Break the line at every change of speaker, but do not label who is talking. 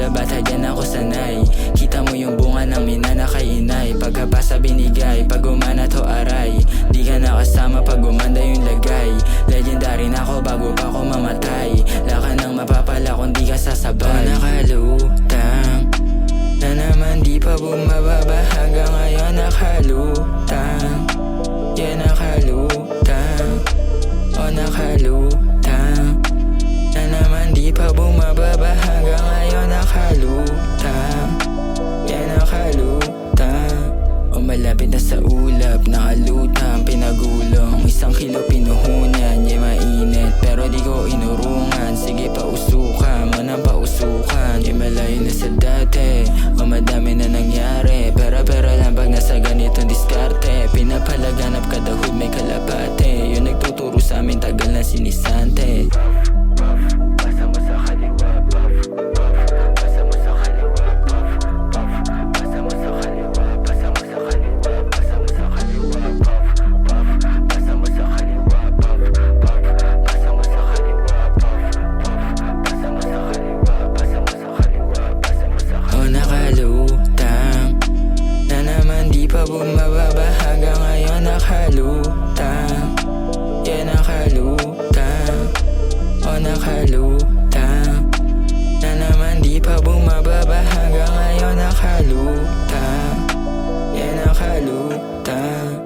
Mula bata dyan ako sanay. Kita mo yung bunga ng minana kay inay. Pagkabasa binigay, pag umana to aray. Di ka nakasama pag umanda yung lagay. Legendary na ako bago pa ako mamatay. Laka nang mapapala kung di ka sasabay. Nakalutang na naman di pa bumababa. Hanggang ngayon nakalutang. Yeah, nakalutang. Oh, nakalutang na naman di pa bumababa. Hanggang ngayon nakalutang. Yeah, nakalutang. O malapit na sa ulap, nakalutang, pinagulong. 1 kilo pinuhunan, yeah mainit, pero di ko inurungan. Sige pausukan, manang pausukan. Yeah malayo na sa dati, o madami na nangyari. Pero lang pag nasa ganitong diskarte. Pinapalaganap kada hood may kalapate. Yung nagtuturo sa amin tagal na sinisante. Basa mo sa kaliwa, buff, buff. Basa mo sa kaliwa, buff, buff. Basa mo sa kaliwa, basa mo sa kaliwa, basa mo sa kaliwa, buff, buff. Basa mo sa kaliwa, buff, buff. Basa mo sa kaliwa, buff, buff. Basa mo sa kaliwa, basa mo sa kaliwa, basa mo sa kaliwa. Oh, nakalutang na naman di pa bumababa. Hanggang ngayon nakalutang. Yeah, nakalutang. Oh, nakalutang na naman di pa bumababa. Hanggang ngayon nakalutang. Yeah, nakalutang.